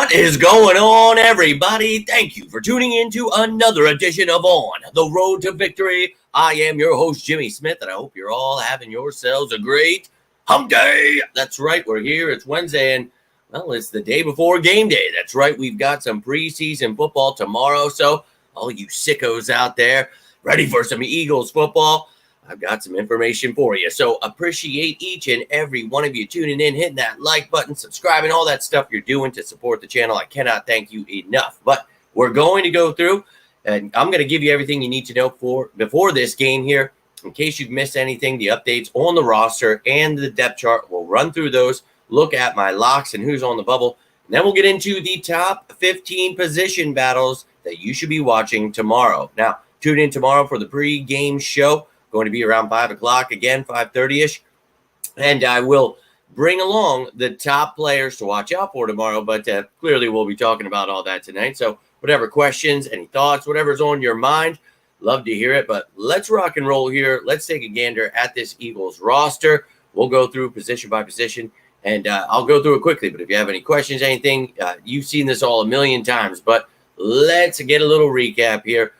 What is going on, everybody? Thank you for tuning in to another edition of On the Road to Victory. I am your host, Jimmy Smith, and I hope you're all having yourselves a great hump day. That's right, we're here. It's Wednesday, and, well, it's the day before game day. That's right, we've got some preseason football tomorrow, so all you sickos out there ready for some Eagles football, I've got some information for you. So appreciate each and every one of you tuning in, hitting that like button, subscribing, all that stuff you're doing to support the channel. I cannot thank you enough. But we're going to go through, and I'm going to give you everything you need to know before this game here. In case you've missed anything, the updates on the roster and the depth chart, we'll run through those, look at my locks and who's on the bubble. And then we'll get into the top 15 position battles that you should be watching tomorrow. Now, tune in tomorrow for the pre-game show. Going to be around 5 o'clock again, 5:30ish. And I will bring along the top players to watch out for tomorrow, but clearly we'll be talking about all that tonight. So whatever questions, any thoughts, whatever's on your mind, love to hear it. But let's rock and roll here. Let's take a gander at this Eagles roster. We'll go through position by position, and I'll go through it quickly. But if you have any questions, anything, you've seen this all a million times. But let's get a little recap here.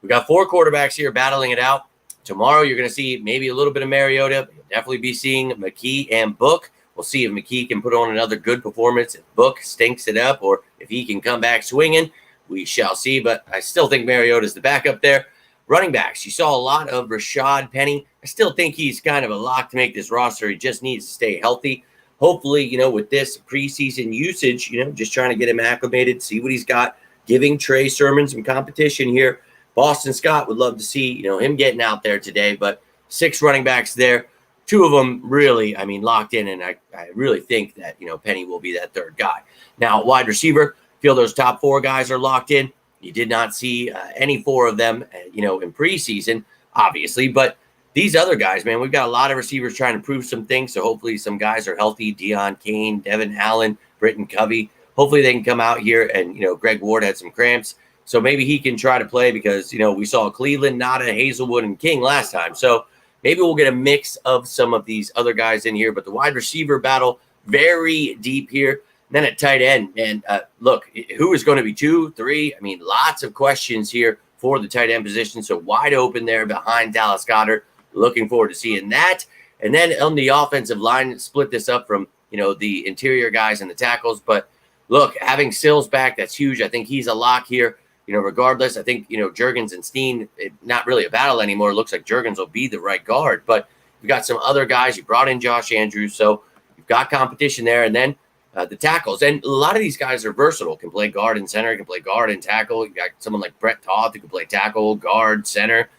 We've got 4 quarterbacks here battling it out. Tomorrow, you're going to see maybe a little bit of Mariota. You'll definitely be seeing McKee and Book. We'll see if McKee can put on another good performance. If Book stinks it up, or if he can come back swinging, we shall see. But I still think Mariota's the backup there. Running backs, you saw a lot of Rashad Penny. I still think he's kind of a lock to make this roster. He just needs to stay healthy. Hopefully, with this preseason usage, just trying to get him acclimated, see what he's got, giving Trey Sermon some competition here. Boston Scott would love to see, him getting out there today, but 6 running backs there. 2 of them really, locked in, and I really think that, Penny will be that third guy. Now, wide receiver, feel those top 4 guys are locked in. You did not see any 4 of them, in preseason, obviously, but these other guys, man, we've got a lot of receivers trying to prove some things, so hopefully some guys are healthy. Deion Kane, Devin Allen, Britton Covey. Hopefully they can come out here, and, Greg Ward had some cramps. So maybe he can try to play because, we saw Cleveland, Nada, Hazelwood, and King last time. So maybe we'll get a mix of some of these other guys in here. But the wide receiver battle, very deep here. And then at tight end, and look, who is going to be 2, 3? Lots of questions here for the tight end position. So wide open there behind Dallas Goedert. Looking forward to seeing that. And then on the offensive line, split this up from, the interior guys and the tackles. But look, having Sills back, that's huge. I think he's a lock here. Regardless, I think, Juergens and Steen, not really a battle anymore. It looks like Juergens will be the right guard. But you've got some other guys. You brought in Josh Andrews. So you've got competition there. And then the tackles. And a lot of these guys are versatile. Can play guard and center. Can play guard and tackle. You got someone like Brett Toth who can play tackle, guard, center.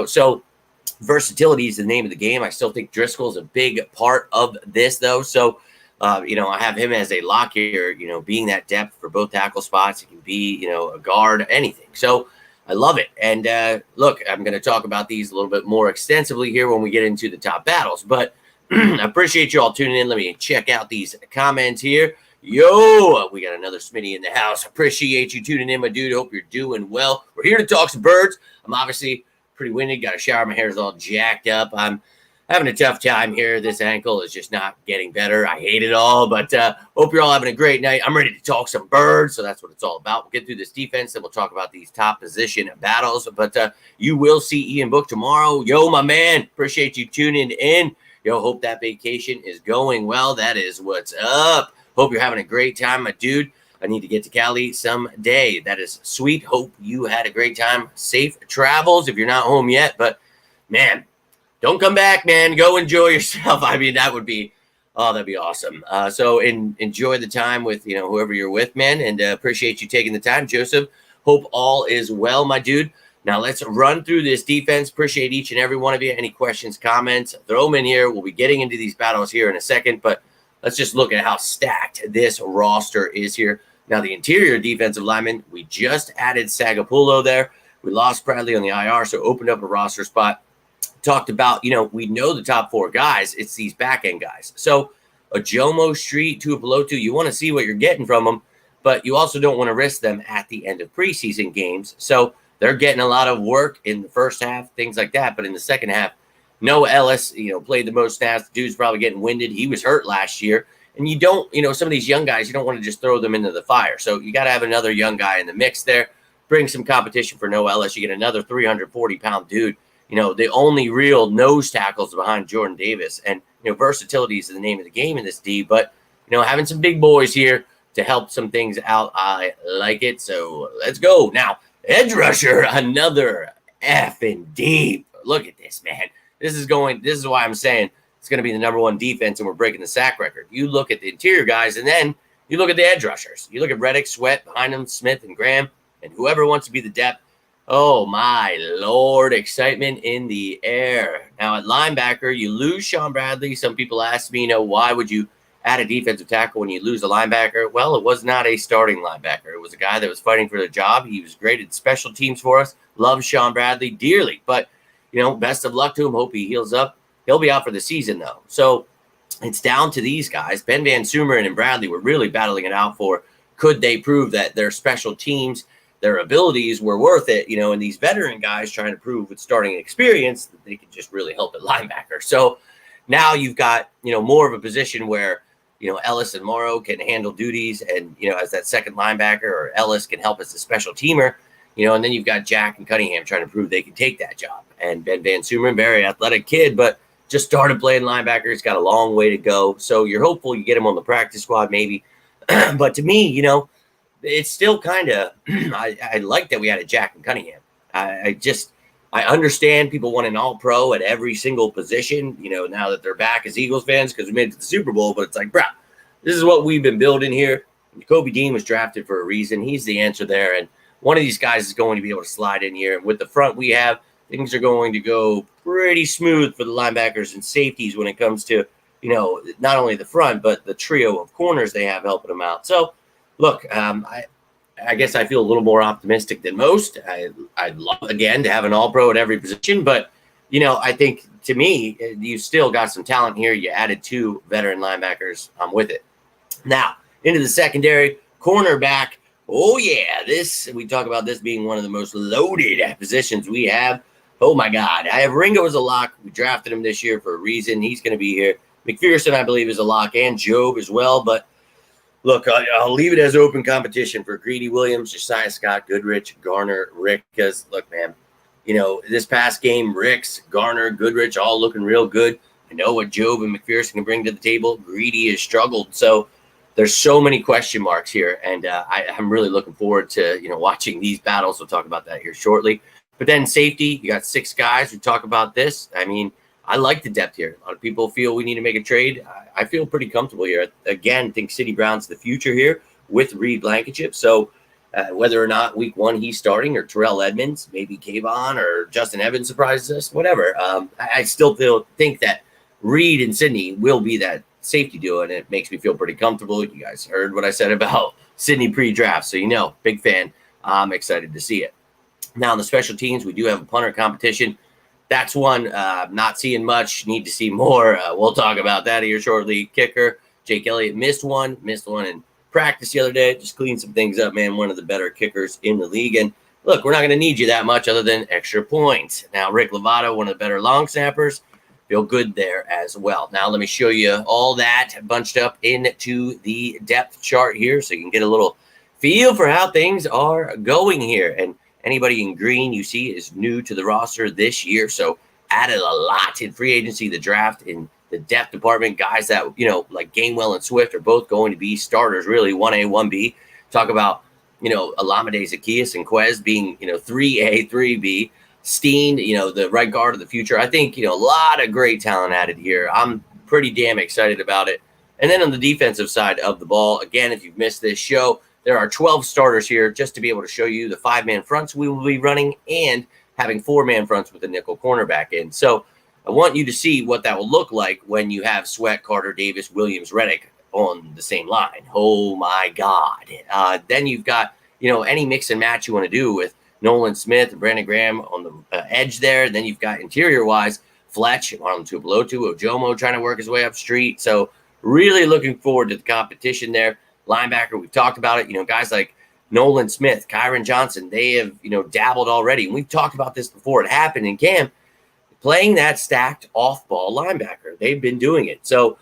So versatility is the name of the game. I still think Driscoll is a big part of this, though. So I have him as a lock here, being that depth for both tackle spots. He can be, a guard, anything. So I love it. And look, I'm going to talk about these a little bit more extensively here when we get into the top battles. But I appreciate you all tuning in. Let me check out these comments here. Yo, we got another Smitty in the house. Appreciate you tuning in, my dude. Hope you're doing well. We're here to talk some birds. I'm obviously pretty winded. Got a shower. My hair's all jacked up. I'm having a tough time here. This ankle is just not getting better. I hate it all, but hope you're all having a great night. I'm ready to talk some birds, so that's what it's all about. We'll get through this defense, then we'll talk about these top position battles. But you will see Ian Book tomorrow. Yo, my man, appreciate you tuning in. Yo, hope that vacation is going well. That is what's up. Hope you're having a great time, my dude. I need to get to Cali someday. That is sweet. Hope you had a great time. Safe travels if you're not home yet. But, man, don't come back, man. Go enjoy yourself. That would be, that'd be awesome. So enjoy the time with, whoever you're with, man. And appreciate you taking the time, Joseph. Hope all is well, my dude. Now let's run through this defense. Appreciate each and every one of you. Any questions, comments, throw them in here. We'll be getting into these battles here in a second, but let's just look at how stacked this roster is here. Now the interior defensive lineman, we just added Sagapulo there. We lost Bradley on the IR, so opened up a roster spot. Talked about, we know the top 4 guys. It's these back-end guys. So a Jomo Street, Tuipulotu, you want to see what you're getting from them, but you also don't want to risk them at the end of preseason games. So they're getting a lot of work in the first half, things like that. But in the second half, Noah Ellis, played the most snaps. The dude's probably getting winded. He was hurt last year. And you don't, some of these young guys, you don't want to just throw them into the fire. So you got to have another young guy in the mix there, bring some competition for No Ellis. You get another 340-pound dude. The only real nose tackles behind Jordan Davis. And, versatility is the name of the game in this D. But, having some big boys here to help some things out, I like it. So let's go. Now, edge rusher, another effing deep. Look at this, man. This is why I'm saying it's going to be the number one defense, and we're breaking the sack record. You look at the interior guys, and then you look at the edge rushers. You look at Reddick, Sweat, behind them, Smith, and Graham, and whoever wants to be the depth. Oh, my Lord, excitement in the air. Now, at linebacker, you lose Sean Bradley. Some people ask me, why would you add a defensive tackle when you lose a linebacker? Well, it was not a starting linebacker. It was a guy that was fighting for the job. He was great at special teams for us. Love Sean Bradley dearly. But, best of luck to him. Hope he heals up. He'll be out for the season, though. So it's down to these guys. Ben Van Sumeren and Bradley were really battling it out for, could they prove that their special teams, their abilities were worth it, and these veteran guys trying to prove with starting experience that they could just really help at linebacker. So now you've got, more of a position where, Ellis and Morrow can handle duties and, as that second linebacker, or Ellis can help as a special teamer, and then you've got Jack and Cunningham trying to prove they can take that job. And Ben Van Sumeren, very athletic kid, but just started playing linebacker. He's got a long way to go. So you're hopeful you get him on the practice squad maybe. But to me, it's still kind of, I like that we added Jack and Cunningham. I understand people want an all-pro at every single position, now that they're back as Eagles fans because we made it to the Super Bowl. But it's like, bro, this is what we've been building here. Kobe Dean was drafted for a reason. He's the answer there. And one of these guys is going to be able to slide in here. And with the front we have, things are going to go pretty smooth for the linebackers and safeties when it comes to, not only the front, but the trio of corners they have helping them out. So, look, I guess I feel a little more optimistic than most. I'd love, again, to have an all-pro at every position. But, I think, to me, you still got some talent here. You added 2 veteran linebackers. I'm with it. Now, into the secondary, cornerback. Oh, yeah, we talk about this being one of the most loaded positions we have. Oh, my God. I have Ringo as a lock. We drafted him this year for a reason. He's going to be here. McPherson, I believe, is a lock, and Job as well. But, look, I'll leave it as open competition for Greedy Williams, Josiah Scott, Goodrich, Garner, Rick. Because, look, man, this past game, Ricks, Garner, Goodrich, all looking real good. I know what Job and McPherson can bring to the table. Greedy has struggled. So there's so many question marks here. And I'm really looking forward to, watching these battles. We'll talk about that here shortly. But then safety, you got 6 guys. We talk about this. I mean, I like the depth here. A lot of people feel we need to make a trade. I feel pretty comfortable here. Again, think City Brown's the future here with Reed Blankenship. So whether or not week 1 he's starting, or Terrell Edmonds, maybe Kayvon or Justin Evans surprises us, whatever. I still think that Reed and Sydney will be that safety duo, and it makes me feel pretty comfortable. You guys heard what I said about Sydney pre-draft, so big fan. I'm excited to see it. Now, in the special teams, we do have a punter competition. That's one not seeing much. Need to see more. We'll talk about that here shortly. Kicker, Jake Elliott missed one in practice the other day. Just cleaned some things up, man. One of the better kickers in the league. And look, we're not going to need you that much other than extra points. Now, Rick Lovato, one of the better long snappers. Feel good there as well. Now, let me show you all that bunched up into the depth chart here so you can get a little feel for how things are going here. And anybody in green you see is new to the roster this year. So added a lot in free agency, the draft, in the depth department. Guys that, like Gainwell and Swift are both going to be starters, really, 1A, 1B. Talk about, Alameda Zacchaeus and Quez being, 3A, 3B. Steen, the right guard of the future. I think, a lot of great talent added here. I'm pretty damn excited about it. And then on the defensive side of the ball, again, if you've missed this show, there are 12 starters here just to be able to show you the 5-man fronts we will be running and having 4-man fronts with the nickel cornerback in. So I want you to see what that will look like when you have Sweat, Carter, Davis, Williams, Reddick on the same line. Oh, my God. Then you've got, any mix and match you want to do with Nolan Smith and Brandon Graham on the edge there. Then you've got interior-wise, Fletch, Marlon Tupelotu, Ojomo trying to work his way up street. So really looking forward to the competition there. Linebacker, we've talked about it. Guys like Nolan Smith, Kyron Johnson, they have, dabbled already. And we've talked about this before. It happened in camp. Playing that stacked off-ball linebacker. They've been doing it. So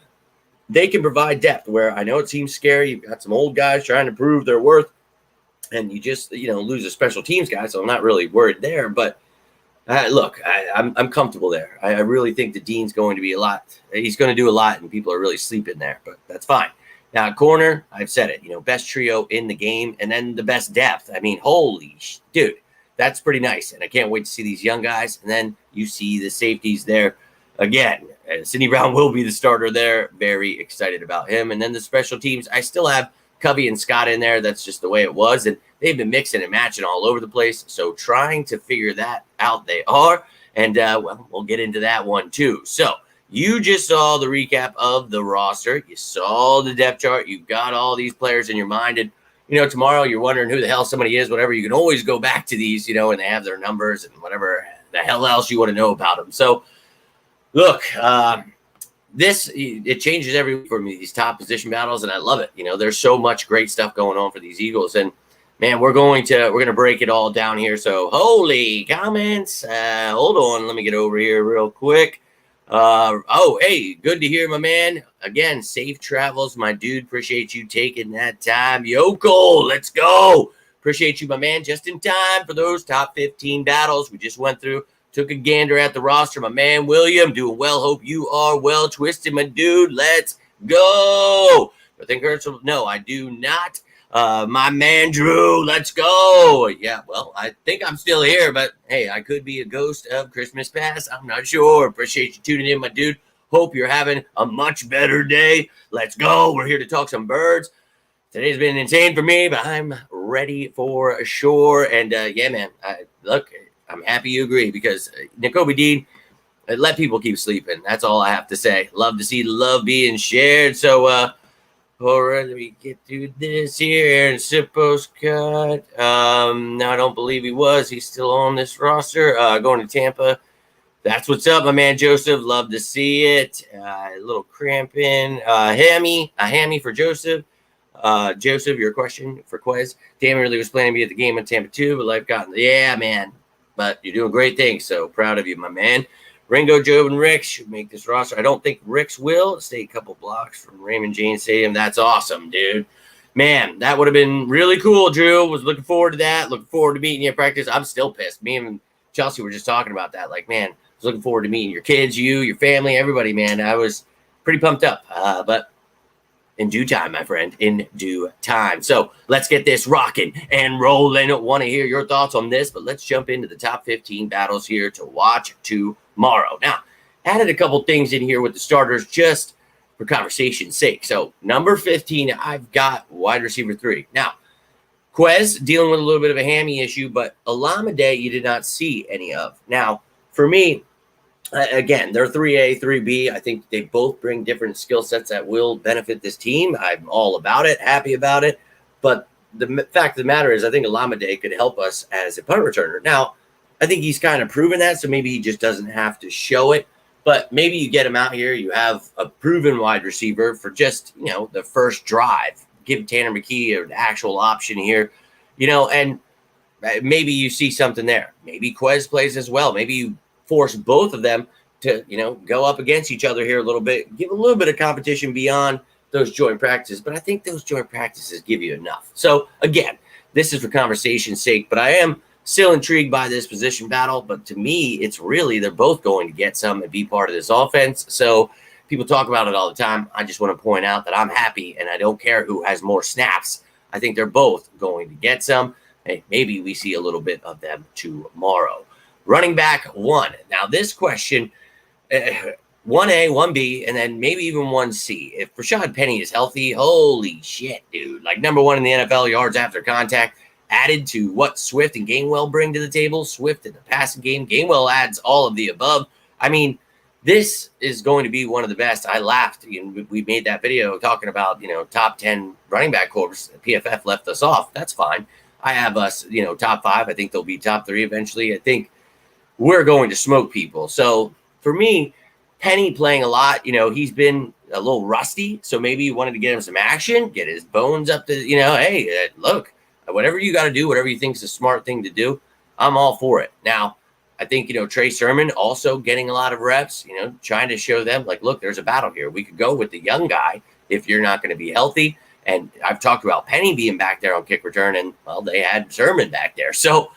they can provide depth where I know it seems scary. You've got some old guys trying to prove their worth, and you just, lose a special teams guy. So I'm not really worried there. But look, I'm comfortable there. I really think the Dean's going to be a lot. He's going to do a lot, and people are really sleeping there. But that's fine. Now, corner, I've said it. Best trio in the game, and then the best depth. I mean, holy dude, that's pretty nice. And I can't wait to see these young guys. And then you see the safeties there again. Sidney Brown will be the starter there. Very excited about him. And then the special teams, I still have Covey and Scott in there. That's just the way it was. And they've been mixing and matching all over the place. So trying to figure that out, they are. And we'll get into that one too. So you just saw the recap of the roster. You saw the depth chart. You've got all these players in your mind. And, tomorrow you're wondering who the hell somebody is, whatever. You can always go back to these, and they have their numbers and whatever the hell else you want to know about them. So, look, it changes every week for me, these top position battles, and I love it. There's so much great stuff going on for these Eagles, and man, we're going to break it all down here. So, holy comments! Hold on, let me get over here real quick. Hey, good to hear, my man. Again, safe travels, my dude. Appreciate you taking that time. Yokel, let's go. Appreciate you, my man. Just in time for those top 15 battles we just went through. Took a gander at the roster. My man, William, doing well. Hope you are well. Twisted, my dude. Let's go. I think Herschel. No, I do not. My man, Drew. Let's go. Yeah, well, I think I'm still here, but hey, I could be a ghost of Christmas past. I'm not sure. Appreciate you tuning in, my dude. Hope you're having a much better day. Let's go. We're here to talk some birds. Today's been insane for me, but I'm ready for sure. And yeah, man, look, I'm happy you agree because Nakobe Dean, let people keep sleeping. That's all I have to say. Love to see the love being shared. So, all right, let me get through this here. Aaron Sippos cut. No, I don't believe he was. He's still on this roster. Going to Tampa. That's what's up, my man Joseph. Love to see it. A little cramping. A hammy for Joseph. Joseph, your question for Quez. Damon really was planning to be at the game in Tampa too, but life got yeah, man. But you're doing great things, so proud of you, my man. Ringo, Job, and Rick should make this roster. I don't think Rick's will. Stay a couple blocks from Raymond James Stadium. That's awesome, dude. Man, that would have been really cool, Drew. Was looking forward to that. Looking forward to meeting you at practice. I'm still pissed. Me and Chelsea were just talking about that. Like, man, I was looking forward to meeting your kids, you, your family, everybody, man. I was pretty pumped up. But in due time, my friend, in due time. So let's get this rocking and rolling. I want to hear your thoughts on this, but let's jump into the top 15 battles here to watch tomorrow. Now, added a couple things in here with the starters just for conversation's sake. So number 15, I've got wide receiver 3. Now, Quez dealing with a little bit of a hammy issue, but Olamide you did not see any of. Now, for me, again, they're 3A, 3B. I think they both bring different skill sets that will benefit this team. I'm all about it, happy about it. But the fact of the matter is I think Olamide could help us as a punt returner. Now, I think he's kind of proven that, so maybe he just doesn't have to show it. But maybe you get him out here. You have a proven wide receiver for just, the first drive. Give Tanner McKee an actual option here, and maybe you see something there. Maybe Quez plays as well. Maybe you force both of them to, go up against each other here a little bit, give a little bit of competition beyond those joint practices. But I think those joint practices give you enough. So, again, this is for conversation's sake, but I am still intrigued by this position battle. But to me, it's really they're both going to get some and be part of this offense. So people talk about it all the time. I just want to point out that I'm happy, and I don't care who has more snaps. I think they're both going to get some. Hey, maybe we see a little bit of them tomorrow. Running back 1. Now, this question, 1A, 1B, and then maybe even 1C. If Rashad Penny is healthy, holy shit, dude. Like, number 1 in the NFL yards after contact, added to what Swift and Gainwell bring to the table. Swift in the passing game. Gainwell adds all of the above. I mean, this is going to be one of the best. I laughed. We made that video talking about, top 10 running back corps. PFF left us off. That's fine. I have us, top 5. I think they'll be top 3 eventually. I think we're going to smoke people. So for me, Penny playing a lot, he's been a little rusty. So maybe you wanted to get him some action, get his bones up to, hey, look, whatever you got to do, whatever you think is a smart thing to do, I'm all for it. Now, I think, Trey Sermon also getting a lot of reps, trying to show them like, look, there's a battle here. We could go with the young guy if you're not going to be healthy. And I've talked about Penny being back there on kick return, and, well, they had Sermon back there. So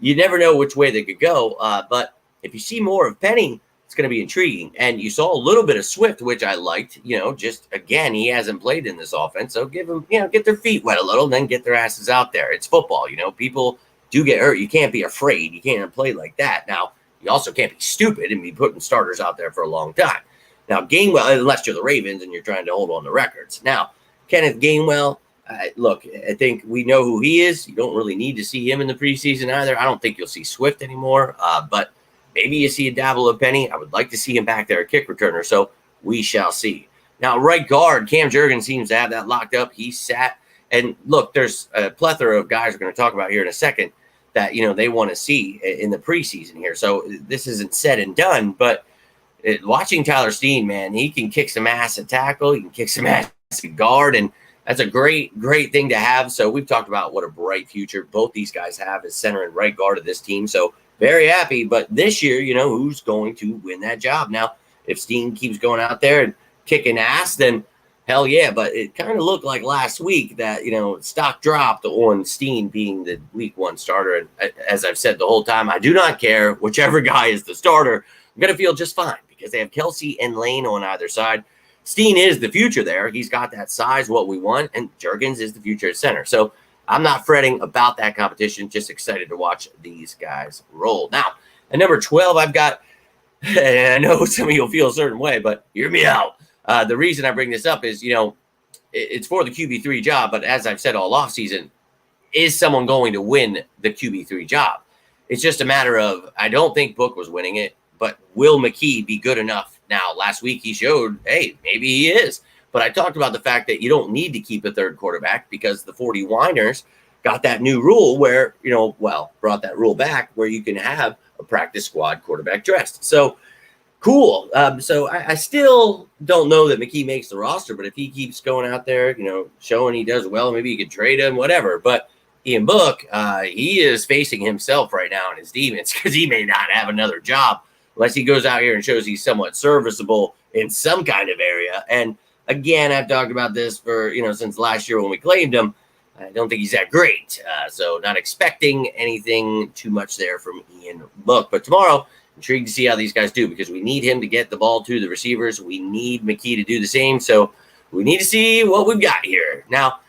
you never know which way they could go. But if you see more of Penny, it's going to be intriguing. And you saw a little bit of Swift, which I liked, just, again, he hasn't played in this offense. So give them, get their feet wet a little, then get their asses out there. It's football, people do get hurt. You can't be afraid. You can't play like that. Now, you also can't be stupid and be putting starters out there for a long time. Now, Gainwell, unless you're the Ravens and you're trying to hold on to records. Now, Kenneth Gainwell, look, I think we know who he is. You don't really need to see him in the preseason either. I don't think you'll see Swift anymore, but maybe you see a dabble of Penny. I would like to see him back there at kick returner, so we shall see. Now, right guard, Cam Jurgens seems to have that locked up. He sat, and look, there's a plethora of guys we're going to talk about here in a second that, they want to see in the preseason here. So this isn't said and done, but watching Tyler Steen, man, he can kick some ass at tackle. He can kick some ass at guard, and that's a great, great thing to have. So we've talked about what a bright future both these guys have as center and right guard of this team. So very happy. But this year, who's going to win that job? Now, if Steen keeps going out there and kicking ass, then hell yeah. But it kind of looked like last week that, stock dropped on Steen being the week 1 starter. And as I've said the whole time, I do not care whichever guy is the starter. I'm going to feel just fine because they have Kelsey and Lane on either side. Steen is the future there. He's got that size, what we want, and Jurgens is the future at center. So I'm not fretting about that competition, just excited to watch these guys roll. Now, at number 12, I've got, and I know some of you will feel a certain way, but hear me out. The reason I bring this up is, it's for the QB3 job, but as I've said all offseason, is someone going to win the QB3 job? It's just a matter of, I don't think Book was winning it, but will McKee be good enough? Now, last week he showed, hey, maybe he is. But I talked about the fact that you don't need to keep a third quarterback because the 49ers got that new rule where, brought that rule back where you can have a practice squad quarterback dressed. So, cool. So I still don't know that McKee makes the roster, but if he keeps going out there, showing he does well, maybe you could trade him, whatever. But Ian Book, he is facing himself right now and his demons because he may not have another job unless he goes out here and shows he's somewhat serviceable in some kind of area. And again, I've talked about this for, since last year when we claimed him. I don't think he's that great. So not expecting anything too much there from Ian Book. But tomorrow, intrigued to see how these guys do because we need him to get the ball to the receivers. We need McKee to do the same. So we need to see what we've got here. Now,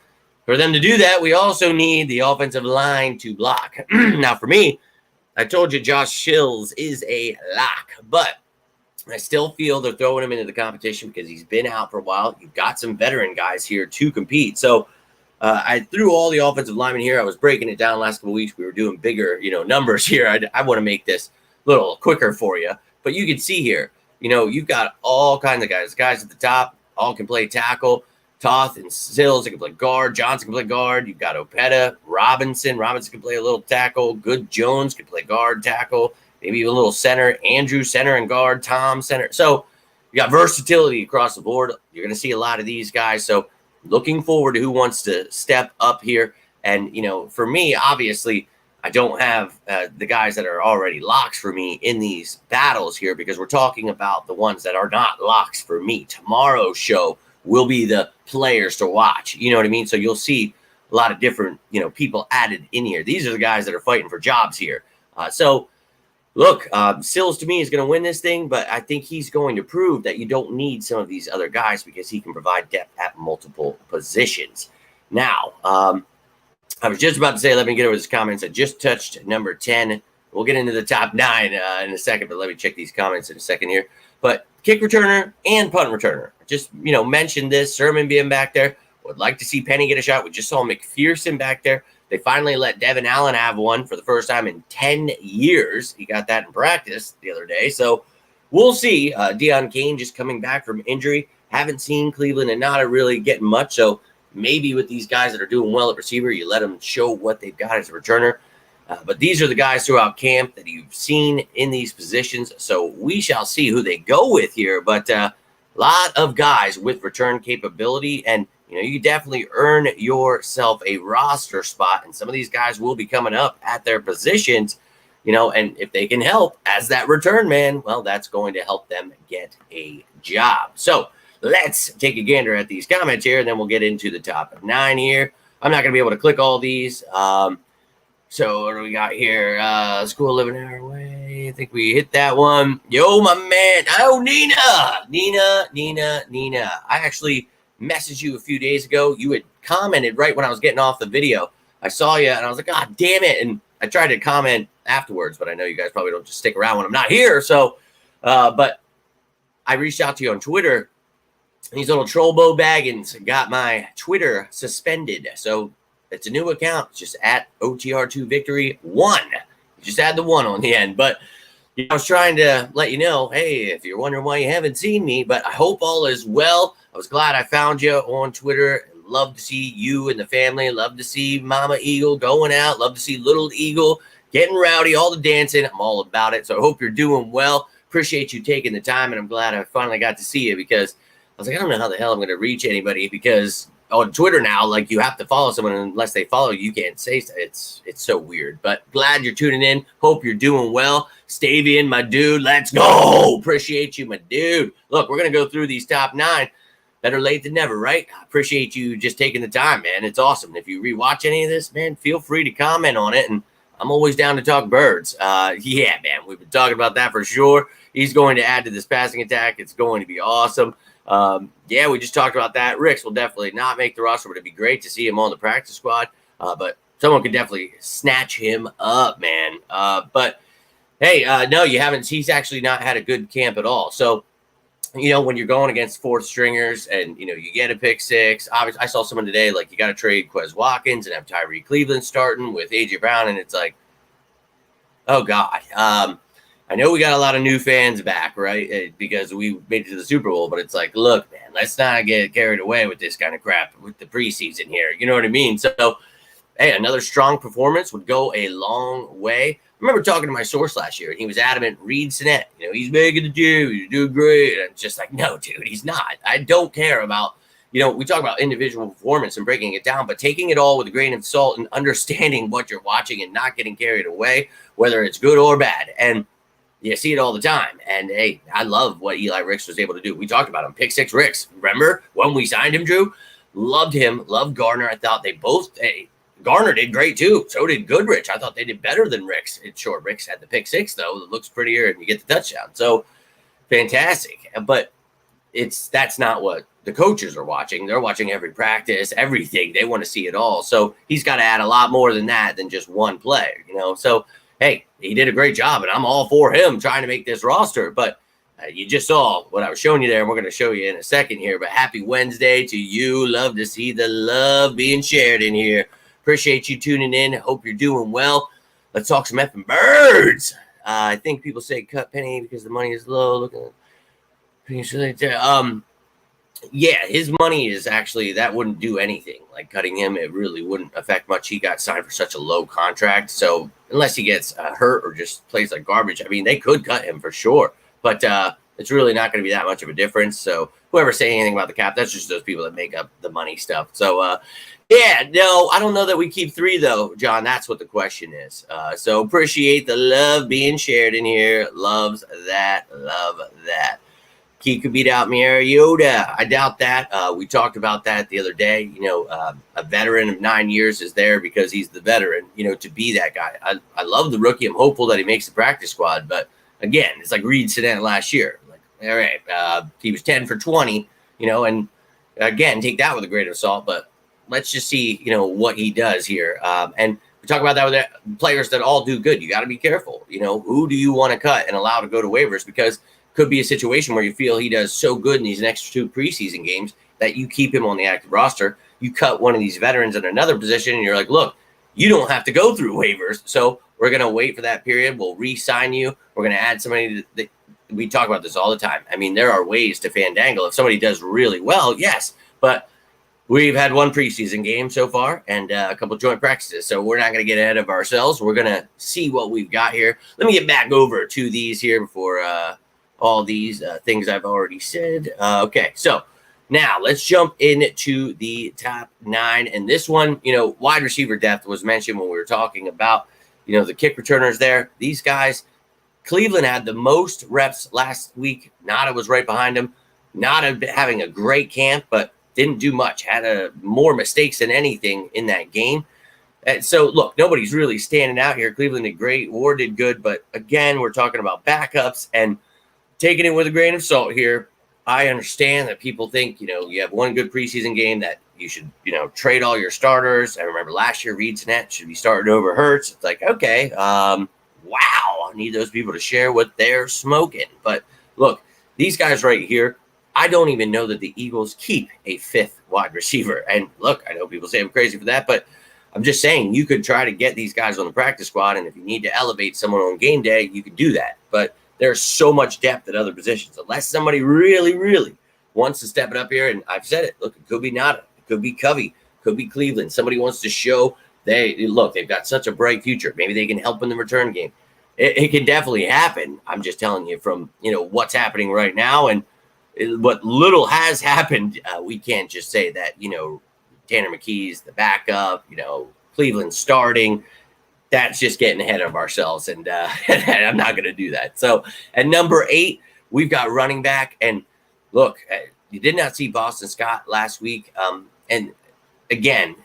for them to do that, we also need the offensive line to block. Now, for me, I told you Josh Shields is a lock, but I still feel they're throwing him into the competition because he's been out for a while. You've got some veteran guys here to compete. So I threw all the offensive linemen here. I was breaking it down last couple of weeks. We were doing bigger, numbers here. I want to make this a little quicker for you. But you can see here, you've got all kinds of guys. Guys at the top all can play tackle. Toth and Sills can play guard. Johnson can play guard. You've got Opeta, Robinson. Robinson can play a little tackle. Good Jones can play guard, tackle, maybe a little center. Andrew, center and guard. Tom, center. So you got versatility across the board. You're going to see a lot of these guys. So looking forward to who wants to step up here. And, for me, obviously, I don't have the guys that are already locks for me in these battles here because we're talking about the ones that are not locks for me. Tomorrow's show will be the players to watch. You know what I mean? So you'll see a lot of different, people added in here. These are the guys that are fighting for jobs here. So look, Sills to me is going to win this thing, but I think he's going to prove that you don't need some of these other guys because he can provide depth at multiple positions. Now, I was just about to say, let me get over this comments. I just touched number 10. We'll get into the top 9 in a second, but let me check these comments in a second here. But kick returner and punt returner. Just, mentioned this. Sermon being back there. Would like to see Penny get a shot. We just saw McPherson back there. They finally let Devin Allen have one for the first time in 10 years. He got that in practice the other day. So we'll see. Deion Kane just coming back from injury. Haven't seen Cleveland and not really getting much. So maybe with these guys that are doing well at receiver, you let them show what they've got as a returner. But these are the guys throughout camp that you've seen in these positions. So we shall see who they go with here. But a lot of guys with return capability. And, you definitely earn yourself a roster spot. And some of these guys will be coming up at their positions. and if they can help as that return man, well, that's going to help them get a job. So let's take a gander at these comments here, and then we'll get into the top 9 here. I'm not going to be able to click all these. So what do we got here? School living hour away. I think we hit that one. Yo, my man. Oh, Nina. I actually messaged you a few days ago. You had commented right when I was getting off the video. I saw you, and I was like, God damn it. And I tried to comment afterwards, but I know you guys probably don't just stick around when I'm not here. So, but I reached out to you on Twitter. These little Trollbo Baggins got my Twitter suspended. So it's a new account. It's just at OTR2Victory1. You just add the 1 on the end. But I was trying to let you know, hey, if you're wondering why you haven't seen me, but I hope all is well. I was glad I found you on Twitter. Love to see you and the family. Love to see Mama Eagle going out. Love to see Little Eagle getting rowdy, all the dancing. I'm all about it. So I hope you're doing well. Appreciate you taking the time, and I'm glad I finally got to see you, because I was like, I don't know how the hell I'm going to reach anybody, because on Twitter now, like, you have to follow someone, and unless they follow you, can't say it's so weird. But glad you're tuning in. Hope you're doing well. Stavian, my dude, let's go. Appreciate you, my dude. Look, we're going to go through these top 9. Better late than never, right? I appreciate you just taking the time, man. It's awesome. If you rewatch any of this, man, feel free to comment on it, and I'm always down to talk birds. Yeah, man, we've been talking about that for sure. He's going to add to this passing attack. It's going to be awesome. Yeah, we just talked about that. Ricks will definitely not make the roster, but it'd be great to see him on the practice squad. But someone could definitely snatch him up, man. But hey, no, you haven't. He's actually not had a good camp at all. So, when you're going against 4th stringers and, you get a pick 6, obviously I saw someone today, like, you got to trade Quez Watkins and have Tyree Cleveland starting with A.J. Brown. And it's like, oh God. I know we got a lot of new fans back, right? Because we made it to the Super Bowl, but it's like, look, man, let's not get carried away with this kind of crap with the preseason here. You know what I mean? So, hey, another strong performance would go a long way. I remember talking to my source last year, and he was adamant, Reed Sinnett, he's making the gym, he's doing great. And it's just like, no, dude, he's not. I don't care about, we talk about individual performance and breaking it down, but taking it all with a grain of salt and understanding what you're watching and not getting carried away, whether it's good or bad. And you see it all the time. And, hey, I love what Eli Ricks was able to do. We talked about him. Pick 6 Ricks. Remember when we signed him, Drew? Loved him. Loved Gardner. I thought they both, Garner did great too. So did Goodrich. I thought they did better than Ricks. It's short. Ricks had the pick 6 though. It looks prettier, and you get the touchdown. So fantastic. But that's not what the coaches are watching. They're watching every practice, everything. They want to see it all. So he's got to add a lot more than that, than just one play. So hey, he did a great job, and I'm all for him trying to make this roster. But you just saw what I was showing you there, and we're going to show you in a second here. But happy Wednesday to you. Love to see the love being shared in here. Appreciate you tuning in. Hope you're doing well. Let's talk some effing birds. I think people say cut Penny because the money is low. Look at yeah, his money is actually, that wouldn't do anything. Like cutting him, it really wouldn't affect much. He got signed for such a low contract. So unless he gets hurt or just plays like garbage, I mean, they could cut him for sure. But it's really not going to be that much of a difference. So whoever's saying anything about the cap, that's just those people that make up the money stuff. So, yeah, no, I don't know that we keep 3, though, John. That's what the question is. So appreciate the love being shared in here. Loves that. Love that. He could beat out Mariota. I doubt that. We talked about that the other day. A veteran of 9 years is there because he's the veteran, to be that guy. I love the rookie. I'm hopeful that he makes the practice squad. But, again, it's like Reed Sinnett last year. Like, all right, he was 10 for 20, and, again, take that with a grain of salt. But let's just see, what he does here. And we talk about that with players that all do good. You got to be careful. Who do you want to cut and allow to go to waivers? Because could be a situation where you feel he does so good in these next 2 preseason games that you keep him on the active roster. You cut one of these veterans in another position, and you're like, look, you don't have to go through waivers. So we're going to wait for that period. We'll re-sign you. We're going to add somebody that we talk about this all the time. I mean, there are ways to fandangle. If somebody does really well, yes, but we've had 1 preseason game so far and a couple joint practices, so we're not going to get ahead of ourselves. We're going to see what we've got here. Let me get back over to these here before all these things I've already said. Okay, so now let's jump into the top 9. And this one, wide receiver depth was mentioned when we were talking about the kick returners there. These guys, Cleveland had the most reps last week. Nada was right behind him. Nada having a great camp, but didn't do much. Had more mistakes than anything in that game. And so, look, nobody's really standing out here. Cleveland did great. Ward did good. But, again, we're talking about backups and taking it with a grain of salt here. I understand that people think, you have one good preseason game that you should, trade all your starters. I remember last year, Reed's net should be starting over Hurts. It's like, okay, wow, I need those people to share what they're smoking. But, look, these guys right here, I don't even know that the Eagles keep a fifth wide receiver. And, look, I know people say I'm crazy for that, but I'm just saying you could try to get these guys on the practice squad, and if you need to elevate someone on game day, you could do that. But there's so much depth at other positions. Unless somebody really, really wants to step it up here, and I've said it, look, it could be Nada, it could be Covey, it could be Cleveland. Somebody wants to show they've got such a bright future. Maybe they can help in the return game. It can definitely happen. I'm just telling you from, what's happening right now and what little has happened. We can't just say that, Tanner McKee's the backup, Cleveland starting. That's just getting ahead of ourselves, and I'm not going to do that. So at number 8, we've got running back. And look, you did not see Boston Scott last week. And again,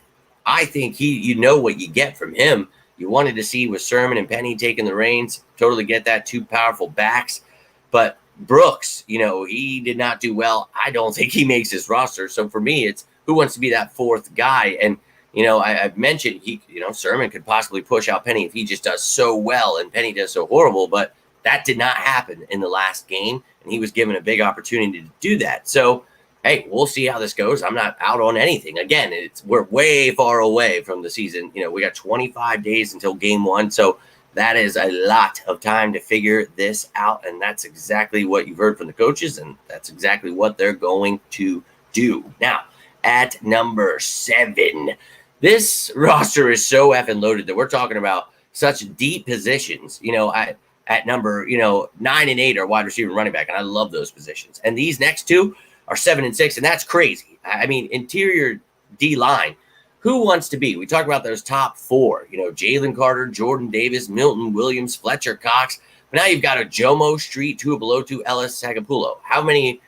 I think what you get from him. You wanted to see with Sermon and Penny taking the reins. Totally get that, 2 powerful backs. But Brooks, he did not do well. I don't think he makes his roster. So for me, it's who wants to be that 4th guy. And, I've mentioned Sermon could possibly push out Penny if he just does so well and Penny does so horrible. But that did not happen in the last game. And he was given a big opportunity to do that. So, hey, we'll see how this goes. I'm not out on anything. Again, we're way far away from the season. We got 25 days until game 1. So that is a lot of time to figure this out. And that's exactly what you've heard from the coaches. And that's exactly what they're going to do. Now, at number 7, this roster is so effing loaded that we're talking about such deep positions. At number, 9 and 8 are wide receiver and running back. And I love those positions. And these next 2 are 7 and 6. And that's crazy. I mean, interior D line. Who wants to be? We talk about those top 4, Jalen Carter, Jordan Davis, Milton Williams, Fletcher Cox. But now you've got a Jomo Street, Tuipulotu, Ellis, Sagapulo. How many,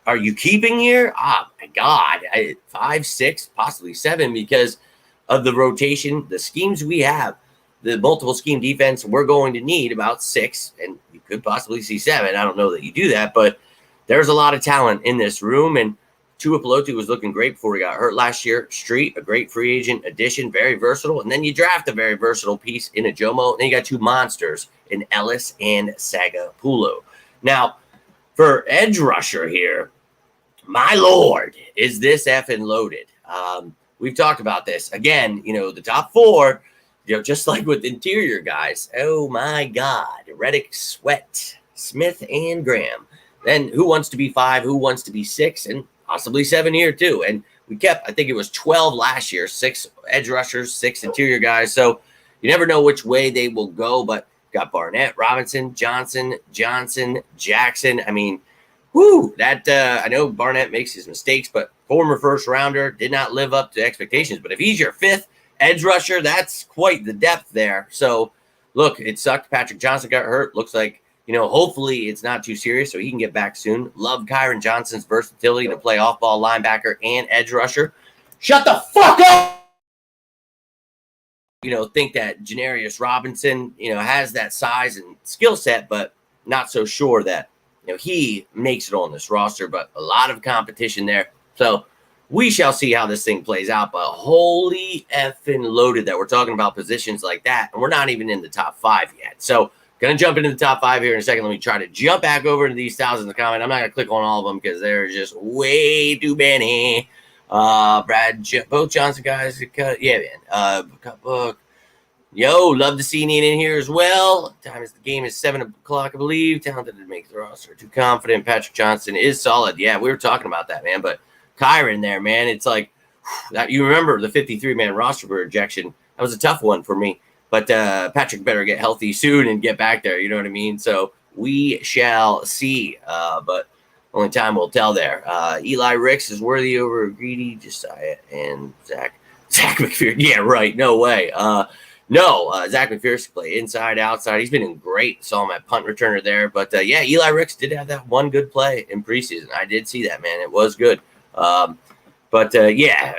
are you keeping here? Oh, my God. 5, 6, possibly 7 because of the rotation, the schemes we have, the multiple scheme defense. We're going to need about 6, and you could possibly see 7. I don't know that you do that, but there's a lot of talent in this room, and Tuipulotu was looking great before he got hurt last year. Street, a great free agent addition, very versatile. And then you draft a very versatile piece in a Jomo. And then you got 2 monsters in Ellis and Sagapulo. Now, for edge rusher here, my Lord, is this effing loaded. We've talked about this. Again, the top 4, just like with interior guys. Oh, my God. Reddick, Sweat, Smith, and Graham. Then who wants to be 5? Who wants to be 6? And possibly 7 here too. And we kept, I think it was 12 last year, 6 edge rushers, 6 interior guys. So you never know which way they will go, but got Barnett, Robinson, Johnson, Jackson. I mean, I know Barnett makes his mistakes, but former first rounder, did not live up to expectations. But if he's your 5th edge rusher, that's quite the depth there. So look, it sucked. Patrick Johnson got hurt. Looks like, hopefully it's not too serious so he can get back soon. Love Kyron Johnson's versatility to play off-ball linebacker and edge rusher. Shut the fuck up! Think that Janarius Robinson, has that size and skill set, but not so sure that, he makes it on this roster. But a lot of competition there. So we shall see how this thing plays out. But holy effing loaded that we're talking about positions like that. And we're not even in the top 5 yet. So going to jump into the top 5 here in a second. Let me try to jump back over to these thousands of comments. I'm not going to click on all of them because they're just way too many. Both Johnson guys. Yeah, man. Book. Yo, love to see Neen in here as well. The game is 7 o'clock, I believe. Talented to make the roster. Too confident. Patrick Johnson is solid. Yeah, we were talking about that, man. But Kyron there, man. It's like, you remember the 53-man roster rejection. That was a tough one for me. But Patrick better get healthy soon and get back there. You know what I mean? So we shall see. But only time will tell there. Eli Ricks is worthy over Greedy, Josiah, and Zach McPherson. Yeah, right. No way. No, Zach McPherson can play inside, outside. He's been great. Saw him at punt returner there. But, yeah, Eli Ricks did have that one good play in preseason. I did see that, man. It was good. But, yeah,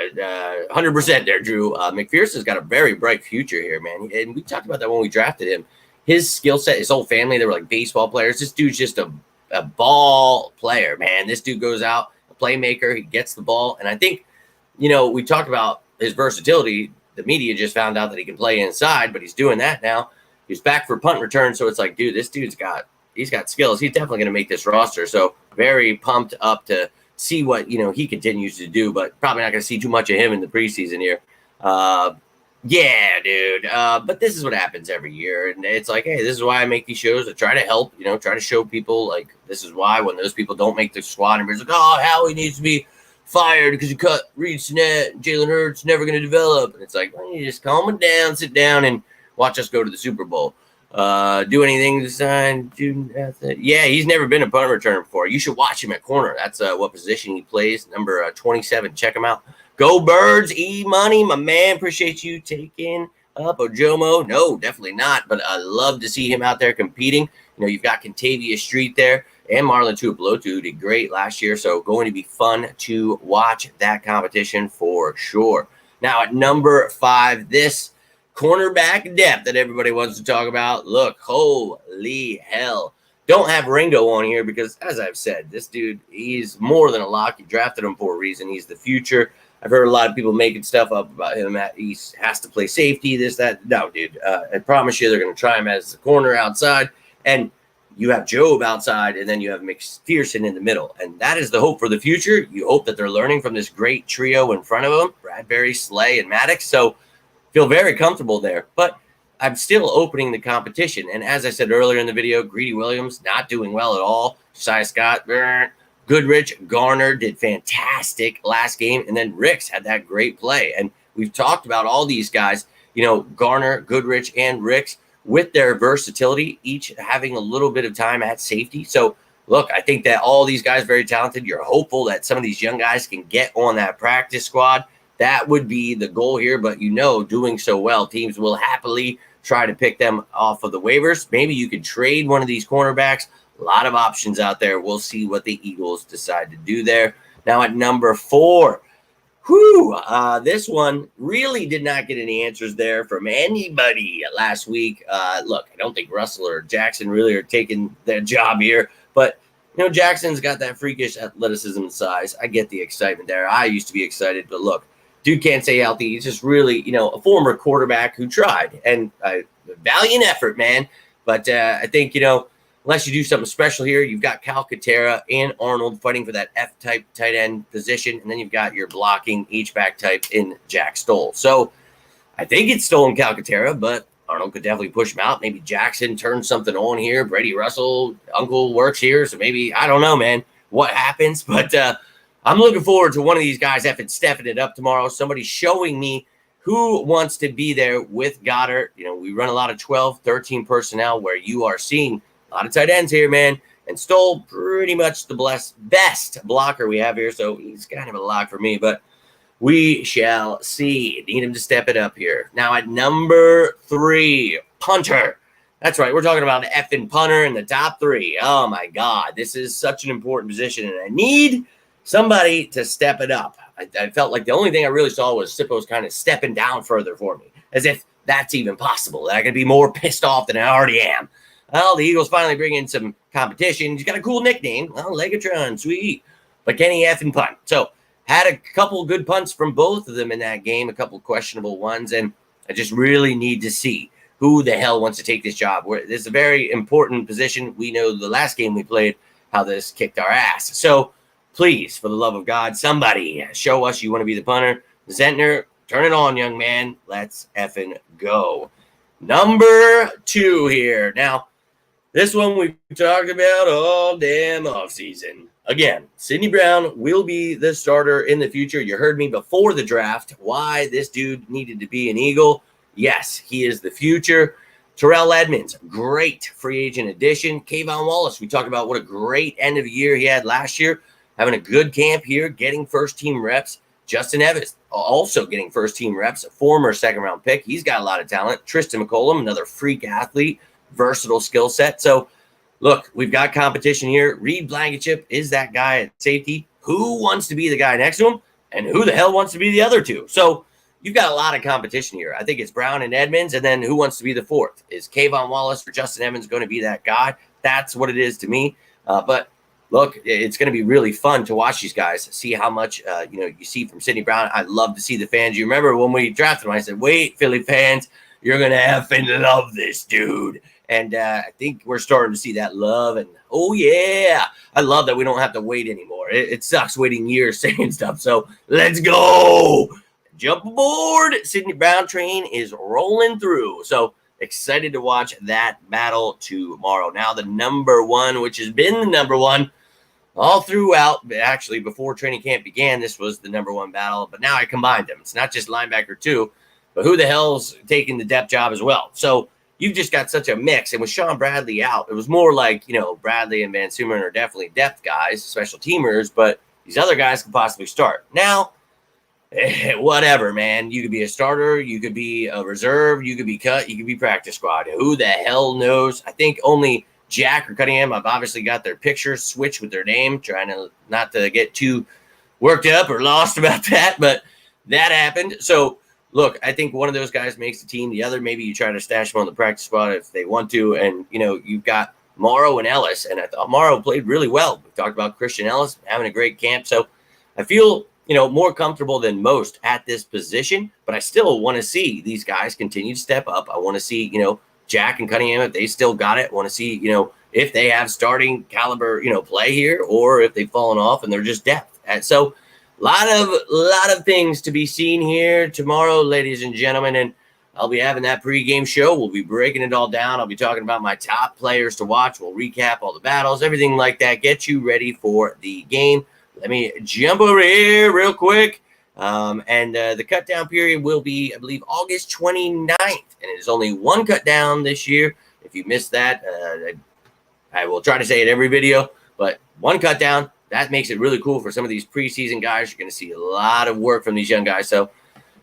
100% there, Drew. McPherson's got a very bright future here, man. And we talked about that when we drafted him. His skill set, his whole family, they were like baseball players. This dude's just a ball player, man. This dude goes out, a playmaker. He gets the ball. And I think, we talked about his versatility. The media just found out that he can play inside, but he's doing that now. He's back for punt return. So it's like, dude, this dude's got skills. He's definitely going to make this roster. So very pumped up to see what, he continues to do, but probably not going to see too much of him in the preseason here. Yeah, dude. But this is what happens every year. And it's like, hey, this is why I make these shows to try to help, try to show people like, this is why when those people don't make the squad and everybody's like, oh, Howie needs to be fired because you cut Reed Sinnett, Jalen Hurts never going to develop. And it's like, well, you just calm it down, sit down, and watch us go to the Super Bowl. Do anything to sign? Yeah, he's never been a punt returner before. You should watch him at corner. That's what position he plays, number 27. Check him out. Go Birds, E-Money, my man. Appreciate you taking up Ojomo. No, definitely not. But I love to see him out there competing. You've got Contavia Street there. And Marlon Tuipulotu, who did great last year. So going to be fun to watch that competition for sure. Now at number 5, this cornerback depth that everybody wants to talk about. Look, holy hell. Don't have Ringo on here because, as I've said, this dude, he's more than a lock. You drafted him for a reason. He's the future. I've heard a lot of people making stuff up about him. He has to play safety, this, that. No, dude. I promise you they're going to try him as the corner outside. And you have Job outside, and then you have McPherson in the middle. And that is the hope for the future. You hope that they're learning from this great trio in front of them, Bradbury, Slay, and Maddox. So feel very comfortable there. But I'm still opening the competition. And as I said earlier in the video, Greedy Williams not doing well at all. Josiah Scott, Goodrich, Garner did fantastic last game. And then Ricks had that great play. And we've talked about all these guys, Garner, Goodrich, and Ricks, with their versatility, each having a little bit of time at safety. So, look, I think that all these guys are very talented. You're hopeful that some of these young guys can get on that practice squad. That would be the goal here. But, doing so well, teams will happily try to pick them off of the waivers. Maybe you could trade one of these cornerbacks. A lot of options out there. We'll see what the Eagles decide to do there. Now at number 4, this one really did not get any answers there from anybody last week. Look, I don't think Russell or Jackson really are taking their job here, but Jackson's got that freakish athleticism and size. I get the excitement there. I used to be excited, but look, dude can't stay healthy. He's just really, a former quarterback who tried, and valiant effort, man. But I think, unless you do something special here, you've got Calcaterra and Arnold fighting for that F-type tight end position, and then you've got your blocking H-back type in Jack Stoll. So I think it's Stoll and Calcaterra, but Arnold could definitely push him out. Maybe Jackson turns something on here. Brady Russell, uncle works here, so maybe, I don't know, man, what happens. But I'm looking forward to one of these guys stepping it up tomorrow. Somebody showing me who wants to be there with Goddard. We run a lot of 12, 13 personnel where you are seeing a lot of tight ends here, man. And Stoll, pretty much the best blocker we have here. So he's kind of a lock for me, but we shall see. Need him to step it up here. Now at number 3, punter. That's right. We're talking about an effing punter in the top 3. Oh, my God. This is such an important position, and I need somebody to step it up. I felt like the only thing I really saw was Sippo's kind of stepping down further for me, as if that's even possible, that I could be more pissed off than I already am. Well, the Eagles finally bring in some competition. He's got a cool nickname. Well, Legatron, sweet. But can he effing punt? So, had a couple good punts from both of them in that game, a couple questionable ones, and I just really need to see who the hell wants to take this job. This is a very important position. We know the last game we played, how this kicked our ass. So, please, for the love of God, somebody show us you want to be the punter. Zentner, turn it on, young man. Let's effing go. Number 2 here. Now, this one we've talked about all damn offseason. Again, Sidney Brown will be the starter in the future. You heard me before the draft why this dude needed to be an Eagle. Yes, he is the future. Terrell Edmonds, great free agent addition. Kayvon Wallace, we talked about what a great end of the year he had last year. Having a good camp here, getting first-team reps. Justin Evans also getting first-team reps, a former second-round pick. He's got a lot of talent. Tristan McCollum, another freak athlete, versatile skill set. So, look, we've got competition here. Reed Blankenship is that guy at safety. Who wants to be the guy next to him? And who the hell wants to be the other two? So, you've got a lot of competition here. I think it's Brown and Edmonds, and then who wants to be the fourth? Is Kayvon Wallace or Justin Evans going to be that guy? That's what it is to me. But look, it's going to be really fun to watch these guys, see how much you see from Sidney Brown. I love to see the fans. You remember when we drafted him, I said, wait, Philly fans, you're going to effing love this dude. And I think we're starting to see that love. And, oh, yeah, I love that we don't have to wait anymore. It sucks waiting years saying stuff. So let's go. Jump aboard. Sidney Brown train is rolling through. So excited to watch that battle tomorrow. Now the number one, which has been the number one all throughout. Actually, before training camp began, this was the number one battle. But now I combined them. It's not just linebacker two, but who the hell's taking the depth job as well? So you've just got such a mix. And with Sean Bradley out, it was more like, Bradley and Van Sumeren are definitely depth guys, special teamers, but these other guys can possibly start. Now, whatever, man. You could be a starter. You could be a reserve. You could be cut. You could be practice squad. Who the hell knows? I think only Jack or Cunningham have obviously got their pictures switched with their name, trying to not to get too worked up or lost about that, but that happened. So, look, I think one of those guys makes the team. The other, maybe you try to stash them on the practice squad if they want to. And, you've got Morrow and Ellis, and I thought Morrow played really well. We talked about Christian Ellis having a great camp. So I feel more comfortable than most at this position, but I still want to see these guys continue to step up. I want to see, Jack and Cunningham, if they still got it. I want to see, if they have starting caliber, play here, or if they've fallen off and they're just depth. And so a lot of things to be seen here tomorrow, ladies and gentlemen, and I'll be having that pregame show. We'll be breaking it all down. I'll be talking about my top players to watch. We'll recap all the battles, everything like that, get you ready for the game. Let me jump over here real quick. And the cut down period will be, I believe, August 29th. And it is only one cut down this year. If you missed that, I will try to say it every video. But one cut down, that makes it really cool for some of these preseason guys. You're going to see a lot of work from these young guys. So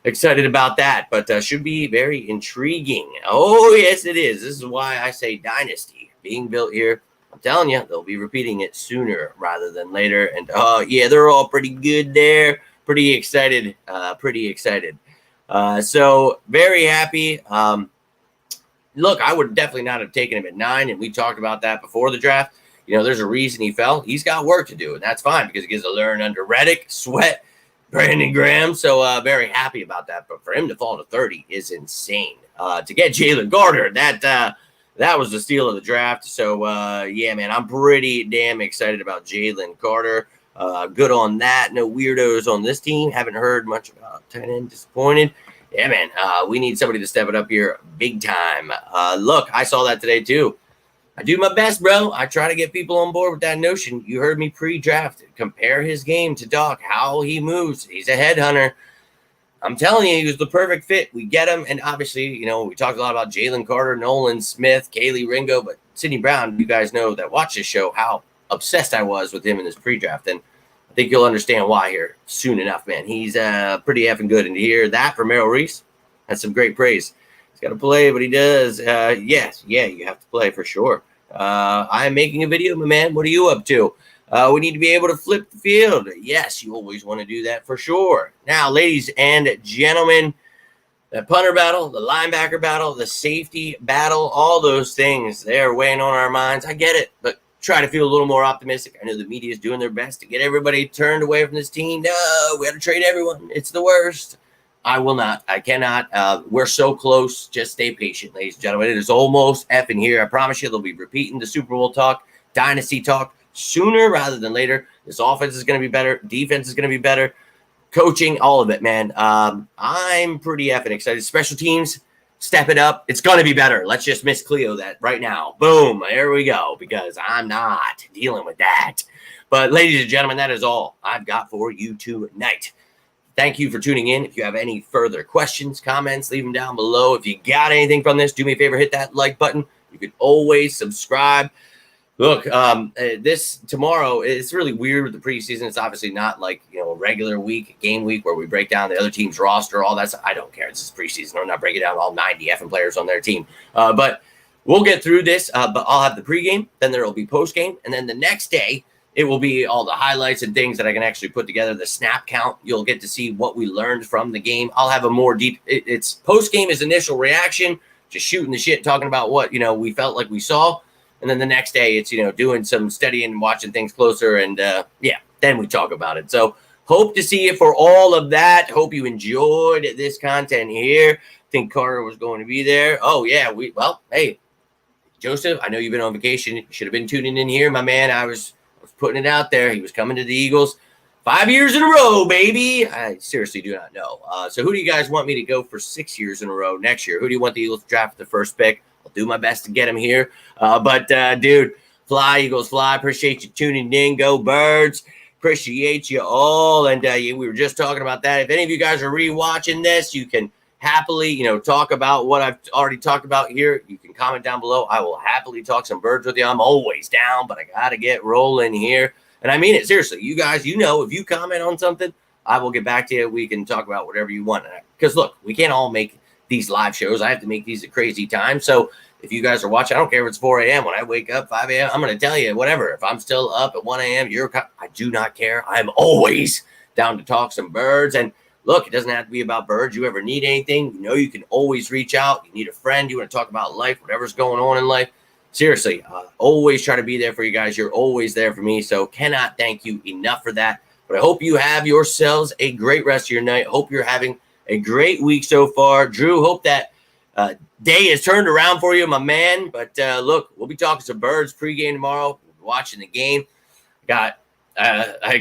excited about that. But should be very intriguing. Oh, yes, it is. This is why I say dynasty being built here. I'm telling you, they'll be repeating it sooner rather than later. And, yeah, they're all pretty good there. Pretty excited. So very happy. Look, I would definitely not have taken him at 9, and we talked about that before the draft. There's a reason he fell. He's got work to do, and that's fine because he gets to learn under Reddick, Sweat, Brandon Graham. So very happy about that. But for him to fall to 30 is insane. To get Jalen Carter, that was the steal of the draft. So, yeah, man, I'm pretty damn excited about Jalen Carter. Good on that. No weirdos on this team. Haven't heard much about tight end. Disappointed. Yeah, man, we need somebody to step it up here big time. Look, I saw that today too. I do my best, bro. I try to get people on board with that notion. You heard me pre-draft. Compare his game to Doc, how he moves. He's a headhunter. I'm telling you, he was the perfect fit. We get him. And obviously, we talked a lot about Jalen Carter, Nolan Smith, Kaylee Ringo, but Sidney Brown, you guys know that watch this show, how obsessed I was with him in this pre-draft. And I think you'll understand why here soon enough, man. He's pretty effing good. And to hear that from Merrill Reese, that's some great praise. He's got to play, but he does. Yes, yeah, you have to play for sure. I'm making a video, my man. What are you up to? We need to be able to flip the field. Yes, you always want to do that for sure. Now, ladies and gentlemen, the punter battle, the linebacker battle, the safety battle, all those things, they're weighing on our minds. I get it, but try to feel a little more optimistic. I know the media is doing their best to get everybody turned away from this team. No, we got to trade everyone. It's the worst. I will not. I cannot. We're so close. Just stay patient, ladies and gentlemen. It is almost effing here. I promise you they'll be repeating the Super Bowl talk, dynasty talk sooner rather than later. This offense is going to be better. Defense is going to be better. Coaching, all of it, man. I'm pretty effing excited. Special teams, step it up. It's going to be better. Let's just Miss Cleo that right now. Boom. There we go, because I'm not dealing with that. But ladies and gentlemen, that is all I've got for you tonight. Thank you for tuning in. If you have any further questions, comments, leave them down below. If you got anything from this, do me a favor, hit that like button. You can always subscribe. Look, this tomorrow, it's really weird with the preseason. It's obviously not like, a regular game week where we break down the other team's roster, all that stuff. I don't care. This is preseason. I'm not breaking down all 90 effing players on their team. But we'll get through this. But I'll have the pregame, then there will be postgame, and then the next day, it will be all the highlights and things that I can actually put together. The snap count, you'll get to see what we learned from the game. I'll have a more deep, it's postgame is initial reaction, just shooting the shit, talking about what, we felt like we saw. And then the next day, it's, doing some studying and watching things closer. And, then we talk about it. So hope to see you for all of that. Hope you enjoyed this content here. I think Carter was going to be there. Oh, yeah. Hey, Joseph, I know you've been on vacation. You should have been tuning in here, my man. I was putting it out there. He was coming to the Eagles 5 years in a row, baby. I seriously do not know. So who do you guys want me to go for 6 years in a row next year? Who do you want the Eagles to draft the first pick? I'll do my best to get him here. Dude, fly, Eagles, fly. Appreciate you tuning in. Go Birds. Appreciate you all. And we were just talking about that. If any of you guys are rewatching this, you can happily, talk about what I've already talked about here. You can comment down below. I will happily talk some Birds with you. I'm always down, but I got to get rolling here. And I mean it, seriously. You guys, if you comment on something, I will get back to you. We can talk about whatever you want. Because, look, we can't all make these live shows. I have to make these at crazy times. So if you guys are watching, I don't care if it's 4 a.m. When I wake up, 5 a.m., I'm going to tell you, whatever. If I'm still up at 1 a.m., I do not care. I'm always down to talk some Birds. And look, it doesn't have to be about Birds. You ever need anything, you can always reach out. You need a friend. You want to talk about life, whatever's going on in life. Seriously, always try to be there for you guys. You're always there for me. So cannot thank you enough for that. But I hope you have yourselves a great rest of your night. Hope you're having a great week so far. Drew, hope that day is turned around for you, my man. But look, we'll be talking some Birds pregame tomorrow, watching the game. I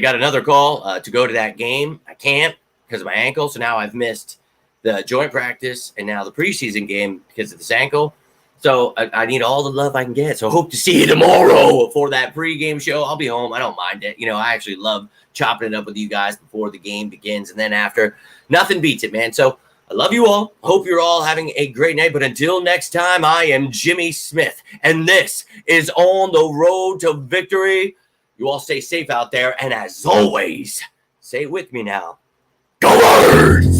got another call to go to that game. I can't because of my ankle. So now I've missed the joint practice and now the preseason game because of this ankle. So I need all the love I can get. So hope to see you tomorrow for that pregame show. I'll be home. I don't mind it. I actually love chopping it up with you guys before the game begins. And then after, nothing beats it, man. So I love you all. Hope you're all having a great night. But until next time, I am Jimmy Smith. And this is On the Road to Victory. You all stay safe out there. And as always, say it with me now. Go Birds!